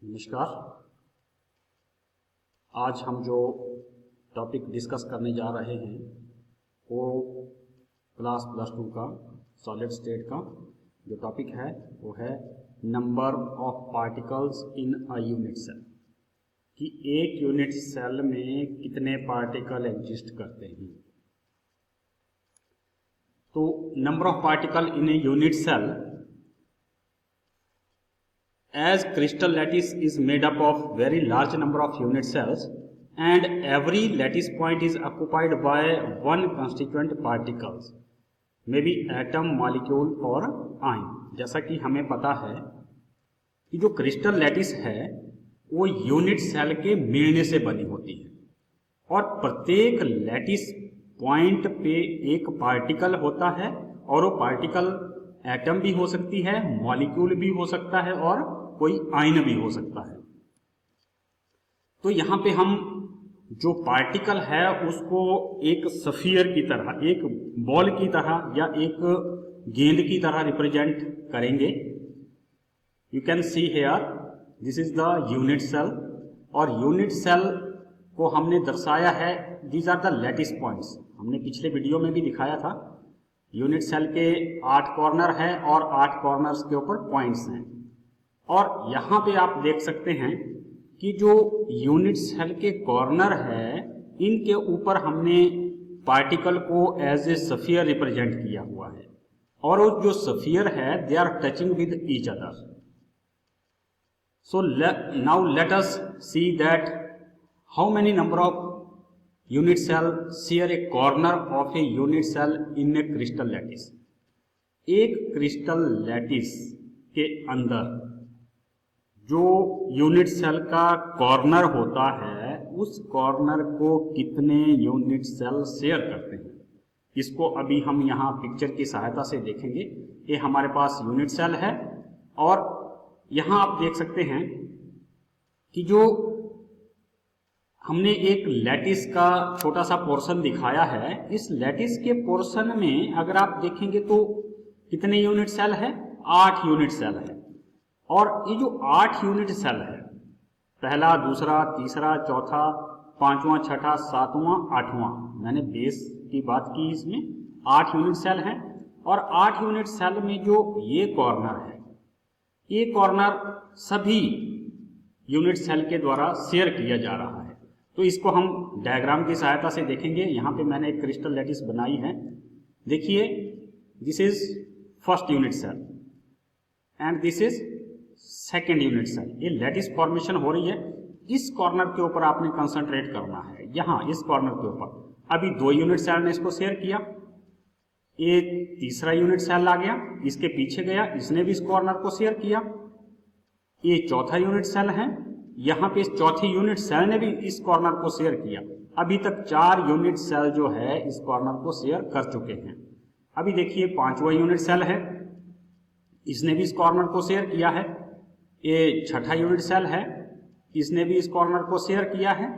नमस्कार। आज हम जो टॉपिक डिस्कस करने जा रहे हैं वो क्लास +2 का सॉलिड स्टेट का जो टॉपिक है वो है number of particles in a unit cell, कि एक यूनिट सेल में कितने पार्टिकल एग्जिस्ट करते हैं। तो number of particle in a unit cell as crystal lattice is made up of very large number of unit cells and every lattice point is occupied by one constituent particles, may be atom, molecule or ion। जैसा कि हमें पता है कि जो crystal lattice है वो unit cell के मिलने से बनी होती है और प्रत्येक लैटिस पॉइंट पे एक पार्टिकल होता है और वो पार्टिकल एटम भी हो सकती है, मॉलिक्यूल भी हो सकता है और कोई आयन भी हो सकता है। तो यहां पे हम जो पार्टिकल है उसको एक स्फीयर की तरह, एक बॉल की तरह या एक गेंद की तरह रिप्रेजेंट करेंगे। You can see here this is the unit cell और यूनिट सेल को हमने दर्शाया है, these are the lattice points. हमने पिछले वीडियो में भी दिखाया था यूनिट सेल के 8 कॉर्नर है और 8 कॉर्नर्स के ऊपर पॉइंट्स हैं। और यहाँ पे आप देख सकते हैं कि जो यूनिट सेल के कॉर्नर है इनके ऊपर हमने पार्टिकल को एज ए स्फीयर रिप्रेजेंट किया हुआ है और वो जो स्फीयर है they are touching with each other. So now let us see that how many number of unit cell share a corner of a unit cell in a crystal lattice. एक crystal lattice के अंदर जो unit cell का corner होता है उस corner को कितने यूनिट सेल शेयर करते हैं, इसको अभी हम यहाँ पिक्चर की सहायता से देखेंगे। ये हमारे पास यूनिट सेल है और यहाँ आप देख सकते हैं कि जो हमने एक लैटिस का छोटा सा पोर्शन दिखाया है, इस लैटिस के पोर्शन में अगर आप देखेंगे तो कितने यूनिट सेल है, 8 यूनिट सेल है। और ये जो 8 यूनिट सेल है, पहला, दूसरा, तीसरा, चौथा, 5वां, 6ठा, 7वां, 8वां, मैंने बेस की बात की, इसमें 8 यूनिट सेल हैं और 8 यूनिट सेल में जो ये कॉर्नर है, ये कॉर्नर सभी यूनिट सेल के द्वारा शेयर किया जा रहा है। तो इसको हम डायग्राम की सहायता से देखेंगे। यहाँ पे मैंने एक क्रिस्टल लैटिस बनाई है, देखिए this is first unit cell and this is second unit cell. ये लैटिस फॉर्मेशन हो रही है, इस कॉर्नर के ऊपर आपने कंसंट्रेट करना है, यहाँ इस कॉर्नर के ऊपर। अभी 2 यूनिट सेल ने इसको शेयर किया, एक तीसरा यूनिट सेल आ गया, इसके पीछे गया, इसने भी इस कॉर्नर को शेयर किया। ये चौथा यूनिट सेल है, यहाँ पे इस चौथी यूनिट सेल ने भी इस कॉर्नर को शेयर किया। अभी तक 4 यूनिट सेल जो है इस कॉर्नर को शेयर कर चुके हैं। अभी देखिए 5वां यूनिट सेल है, इसने भी इस कॉर्नर को शेयर किया है। ये 6ठा यूनिट सेल है, इसने भी इस कॉर्नर को शेयर किया है।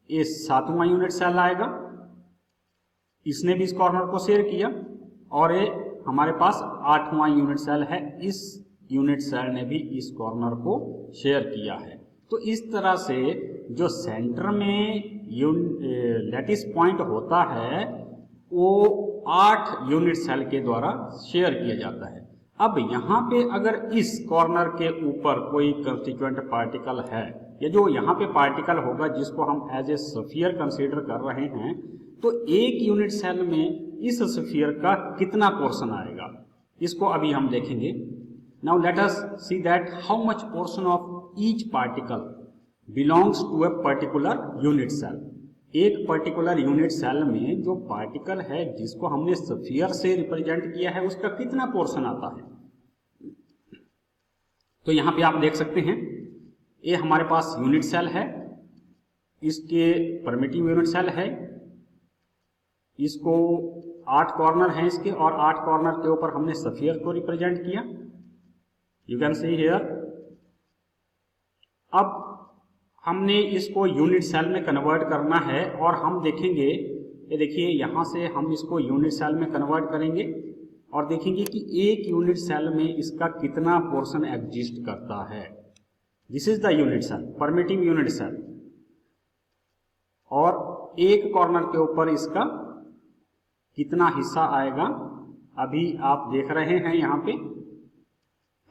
ये 7वां यूनिट सेल आएगा, इसने भी इस कॉर्नर को शेयर किया और ये हमारे पास 8वां यूनिट सेल है, इस यूनिट सेल ने भी इस कॉर्नर को शेयर किया है। तो इस तरह से जो सेंटर में लैटिस पॉइंट होता है वो 8 यूनिट सेल के द्वारा शेयर किया जाता है। अब यहाँ पे अगर इस कॉर्नर के ऊपर कोई कंस्टिट्यूएंट पार्टिकल है या जो यहाँ पे पार्टिकल होगा जिसको हम एज ए स्फीयर कंसीडर कर रहे हैं, तो एक यूनिट सेल में इस स्फीयर का कितना पोर्शन आएगा, इसको अभी हम देखेंगे। Now let us see that how much portion of each particle belongs to a particular unit cell. एक पर्टिकुलर यूनिट सेल में जो पार्टिकल है जिसको हमने स्फीयर से रिप्रेजेंट किया है उसका कितना पोर्शन आता है। तो यहाँ पे आप देख सकते हैं ये हमारे पास यूनिट सेल है, इसके परमिटिव यूनिट सेल है, इसको 8 कॉर्नर हैं इसके और 8 कॉर्नर के ऊपर हमने स्फीयर को रिप्रेजेंट किया। You can see here. अब हमने इसको यूनिट सेल में कन्वर्ट करना है और हम देखेंगे, ये देखिए यहाँ से हम इसको यूनिट सेल में कन्वर्ट करेंगे और देखेंगे कि एक यूनिट सेल में इसका कितना पोर्शन एग्जिस्ट करता है। This is the unit cell, primitive unit cell, और एक कॉर्नर के ऊपर इसका कितना हिस्सा आएगा अभी आप देख रहे हैं। यहाँ पे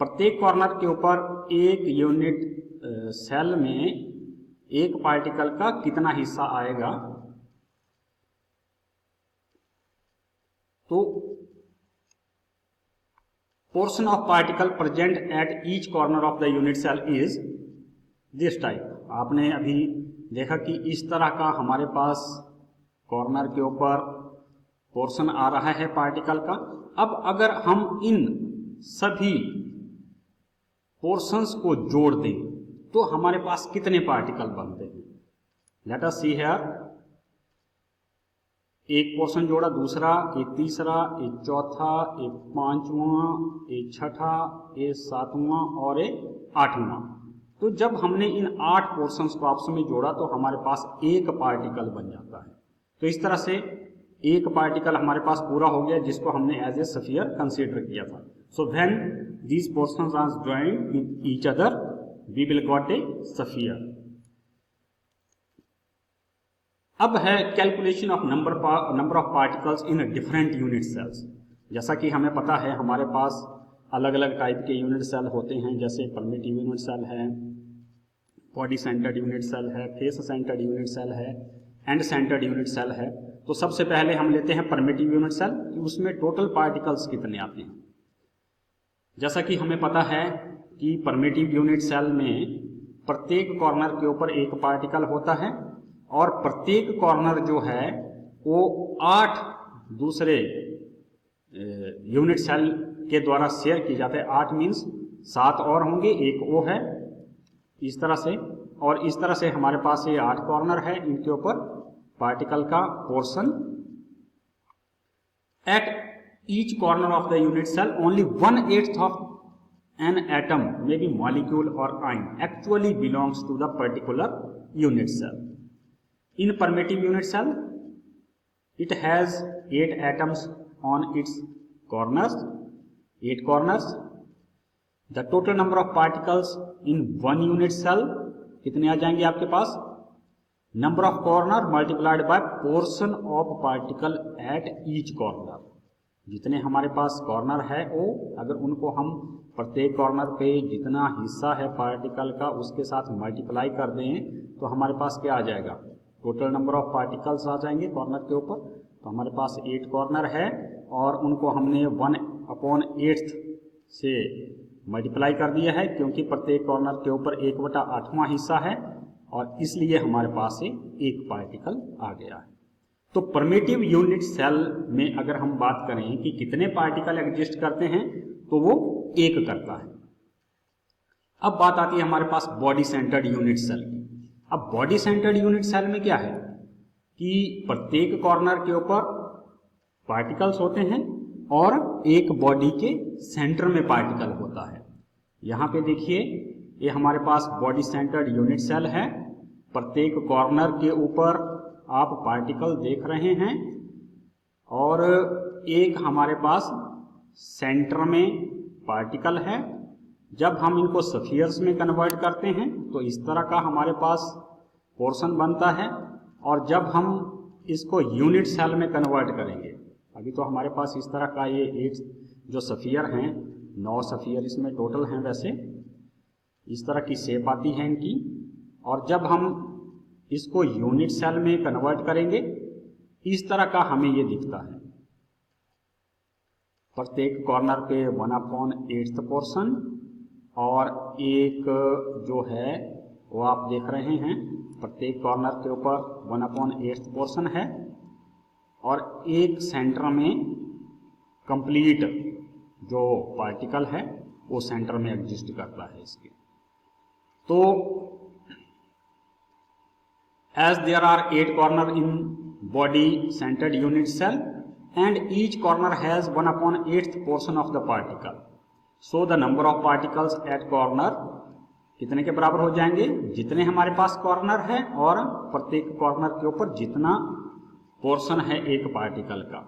प्रत्येक कॉर्नर के ऊपर एक यूनिट सेल में एक पार्टिकल का कितना हिस्सा आएगा। तो portion of particle present at each corner of the unit cell is this type। आपने अभी देखा कि इस तरह का हमारे पास कॉर्नर के ऊपर पोर्शन आ रहा है पार्टिकल का। अब अगर हम इन सभी पोर्शंस को जोड़ दें तो हमारे पास कितने पार्टिकल बनते हैं। लेट अस सी हियर, एक पोर्शन जोड़ा, दूसरा, एक तीसरा, एक चौथा, एक पांचवा, एक छठा, एक सातवां और एक आठवां। तो जब हमने इन 8 पोर्शंस को आपस में जोड़ा तो हमारे पास एक पार्टिकल बन जाता है। तो इस तरह से एक पार्टिकल हमारे पास पूरा हो गया जिसको हमने एज ए स्फीयर कंसीडर किया था। So when these portions are joined with each other we will got a sphere. अब है calculation of number of particles in different unit cells. जैसा कि हमें पता है हमारे पास अलग अलग टाइप के यूनिट सेल होते हैं, जैसे परमिटिव यूनिट सेल है, बॉडी सेंटर्ड यूनिट सेल है, फेस सेंटर्ड यूनिट सेल है, एंड सेंटर्ड यूनिट सेल है। तो सबसे पहले हम लेते हैं परमिटिव यूनिट सेल कि उसमें टोटल पार्टिकल्स कितने आते हैं। जैसा कि हमें पता है कि परमिटिव यूनिट सेल में प्रत्येक कॉर्नर के ऊपर एक पार्टिकल होता है और प्रत्येक कॉर्नर जो है वो 8 दूसरे यूनिट सेल के द्वारा शेयर किए जाते हैं। 8 मीन्स 7 और होंगे, एक वो है, इस तरह से। और इस तरह से हमारे पास ये 8 कॉर्नर है, इनके ऊपर पार्टिकल का portion. At each corner of the unit cell only 1/8 of an atom may be molecule और ion actually belongs to the particular unit cell. In permittive unit cell, it has 8 atoms on its corners, 8 corners. The total number of particles in one unit cell कितने आ जाएंगे आपके पास? Number of corner multiplied by portion of particle at each corner। जितने हमारे पास corner है वो अगर उनको हम प्रत्येक कॉर्नर पे जितना हिस्सा है पार्टिकल का उसके साथ मल्टीप्लाई कर दें तो हमारे पास क्या आ जाएगा, टोटल नंबर ऑफ पार्टिकल्स आ जाएंगे कॉर्नर के ऊपर। तो हमारे पास 8 कॉर्नर है और उनको हमने 1/8 से मल्टीप्लाई कर दिया है क्योंकि प्रत्येक कॉर्नर के ऊपर 1/8वां हिस्सा है और इसलिए हमारे पास से एक पार्टिकल आ गया है। तो परमिटिव यूनिट सेल में अगर हम बात करें कि कितने पार्टिकल एग्जिस्ट करते हैं तो वो 1 करता है। अब बात आती है हमारे पास बॉडी सेंटर्ड यूनिट सेल की। अब बॉडी सेंटर्ड यूनिट सेल में क्या है कि प्रत्येक कॉर्नर के ऊपर पार्टिकल्स होते हैं और एक बॉडी के सेंटर में पार्टिकल होता है। यहाँ पे देखिए ये हमारे पास बॉडी सेंटर्ड यूनिट सेल है। प्रत्येक कॉर्नर के ऊपर आप पार्टिकल देख रहे हैं और एक हमारे पास सेंटर में पार्टिकल है। जब हम इनको स्फीयर्स में कन्वर्ट करते हैं तो इस तरह का हमारे पास पोर्शन बनता है और जब हम इसको यूनिट सेल में कन्वर्ट करेंगे, अभी तो हमारे पास इस तरह का ये 8 जो स्फीयर हैं, 9 स्फीयर इसमें टोटल हैं, वैसे इस तरह की शेप आती है इनकी। और जब हम इसको यूनिट सेल में कन्वर्ट करेंगे इस तरह का हमें ये दिखता है। प्रत्येक कॉर्नर पे 1/8 पोर्शन और एक जो है वो आप देख रहे हैं प्रत्येक कॉर्नर के ऊपर 1/8 पोर्शन है और एक सेंटर में कंप्लीट जो पार्टिकल है वो सेंटर में एग्जिस्ट करता है इसके। तो as there are 8 corner in body centered unit cell and each corner has 1/8 portion of the particle, so the number of particles at corner कितने के बराबर हो जाएंगे, जितने हमारे पास कॉर्नर है और प्रत्येक कॉर्नर के ऊपर जितना पोर्शन है एक पार्टिकल का।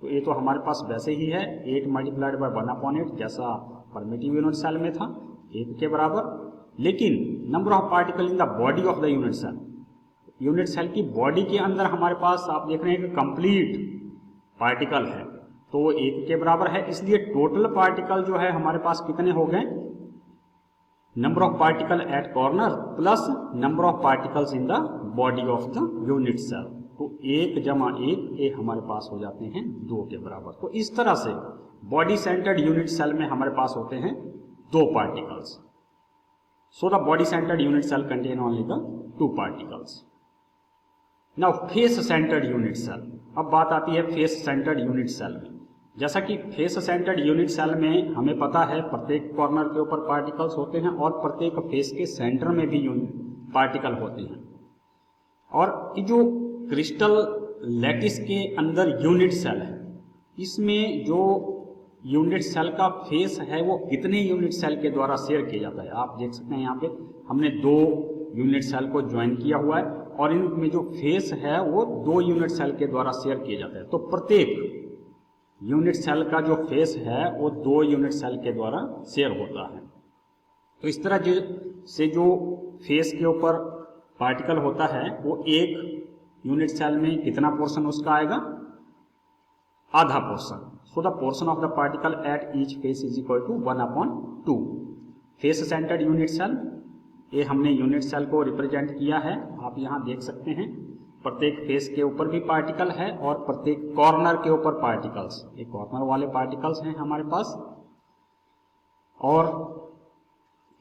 तो ये तो हमारे पास वैसे ही है 8 × 1/8 जैसा परमिटिव यूनिट सेल में था 1 के बराबर। लेकिन number of particle in the body of the unit cell, unit cell की बॉडी के अंदर हमारे पास आप देख रहे हैं कि कंप्लीट पार्टिकल है तो 1 के बराबर है, इसलिए टोटल पार्टिकल जो है हमारे पास कितने हो गए, number of particle at corner plus number of particles in the body of the unit cell, तो 1 जमा 1 ये हमारे पास हो जाते हैं 2 के बराबर। तो इस तरह से बॉडी सेंटर्ड यूनिट सेल में हमारे पास होते हैं 2 particles. So the body centred unit cell contain only the 2 particles. Now face centred unit cell, अब बात आती है फेस सेंटर्ड यूनिट सेल में। जैसा कि फेस सेंटर्ड यूनिट सेल में हमें पता है प्रत्येक कॉर्नर के ऊपर पार्टिकल्स होते हैं और प्रत्येक फेस के सेंटर में भी पार्टिकल होते हैं, और ये जो क्रिस्टल लैटिस के अंदर यूनिट सेल है, इसमें जो यूनिट सेल का फेस है वो कितने यूनिट सेल के द्वारा शेयर किया जाता है। आप देख सकते हैं यहाँ पे हमने 2 यूनिट सेल को ज्वाइन किया हुआ है और इनमें जो फेस है वो 2 यूनिट सेल के द्वारा शेयर किया जाता है। तो प्रत्येक यूनिट सेल का जो फेस है वो 2 यूनिट सेल के द्वारा शेयर होता है। तो इस तरह से जो फेस के ऊपर पार्टिकल होता है वो एक यूनिट सेल में कितना पोर्शन उसका आएगा, आधा portion. So the portion of the particle at each face is equal to 1/2। Face centred unit cell, ये हमने यूनिट सेल को रिप्रेजेंट किया है, आप यहाँ देख सकते हैं प्रत्येक फेस के ऊपर भी पार्टिकल है और प्रत्येक कॉर्नर के ऊपर पार्टिकल्स, ये कॉर्नर वाले पार्टिकल्स हैं हमारे पास, और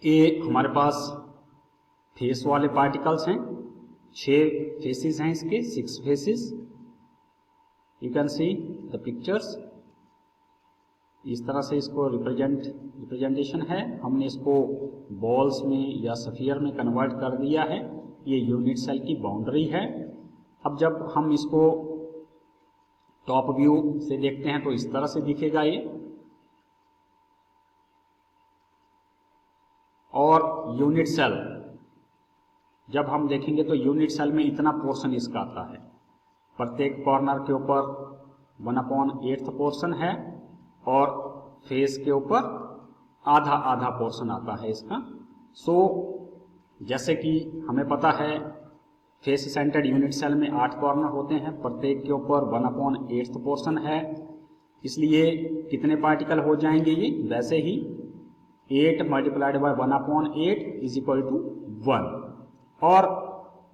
ये हमारे पास फेस वाले पार्टिकल्स हैं। 6 फेसेस हैं इसके, 6 faces, you can see the pictures. इस तरह से इसको रिप्रेजेंटेशन है, हमने इसको बॉल्स में या स्फीयर में कन्वर्ट कर दिया है। ये यूनिट सेल की बाउंड्री है। अब जब हम इसको टॉप व्यू से देखते हैं तो इस तरह से दिखेगा ये, और यूनिट सेल जब हम देखेंगे तो यूनिट सेल में इतना पोर्शन इसका आता है, प्रत्येक कॉर्नर के ऊपर 1/8 पोर्शन है और फेस के ऊपर आधा पोर्शन आता है इसका। सो जैसे कि हमें पता है फेस सेंटर्ड यूनिट सेल में 8 कॉर्नर होते हैं, प्रत्येक के ऊपर 1/8 पोर्शन है, इसलिए कितने पार्टिकल हो जाएंगे ये, वैसे ही 8 multiplied by 1/8 is equal to 1। और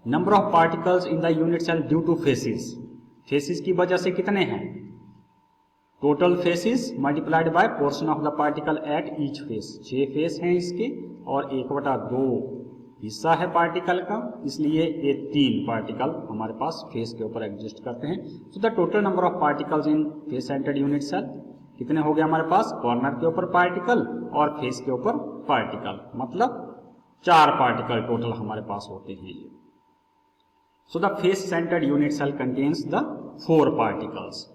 number of particles in the unit cell due to faces, faces की वजह से कितने हैं, total faces multiplied by portion of the particle at each face, 6 face हैं इसके और 1/2 हिस्सा है पार्टिकल का, इसलिए ये 3 पार्टिकल हमारे पास फेस के ऊपर एग्जिस्ट करते हैं। So the total number of particles in face centred unit cell कितने हो गए हमारे पास, कॉर्नर के ऊपर पार्टिकल और फेस के ऊपर पार्टिकल, मतलब 4 पार्टिकल टोटल हमारे पास होते हैं ये। So the face centred unit cell contains the 4 particles.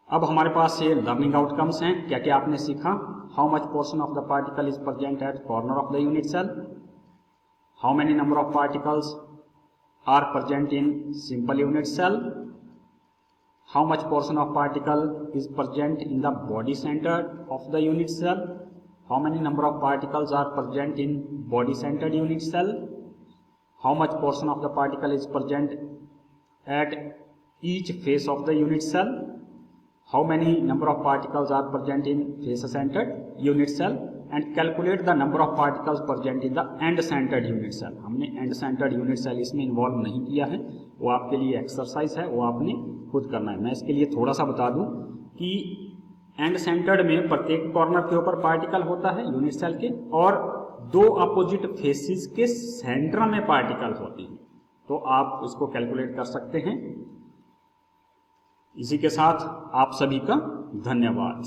अब हमारे पास ये लर्निंग आउटकम्स हैं, क्या क्या आपने सीखा। How much portion of the particle is present at corner of the unit cell, how many number of particles are present in simple unit cell, how much portion of particle is present in the body centre of the unit cell, how many number of particles are present in body centred unit cell, how much portion of the particle is present at each face of the unit cell, how many number of particles are present in face centered unit cell, and calculate the number of particles present in the end centered unit cell। हमने end centered unit cell इसमें involve नहीं किया है, वो आपके लिए exercise है, वो आपने खुद करना है। मैं इसके लिए थोड़ा सा बता दूं कि एंड सेंटर्ड में प्रत्येक कॉर्नर के ऊपर पार्टिकल होता है यूनिट सेल के, और 2 अपोजिट फेसिस के सेंटर में पार्टिकल होती हैं, तो आप इसको कैलकुलेट कर सकते हैं। इसी के साथ आप सभी का धन्यवाद।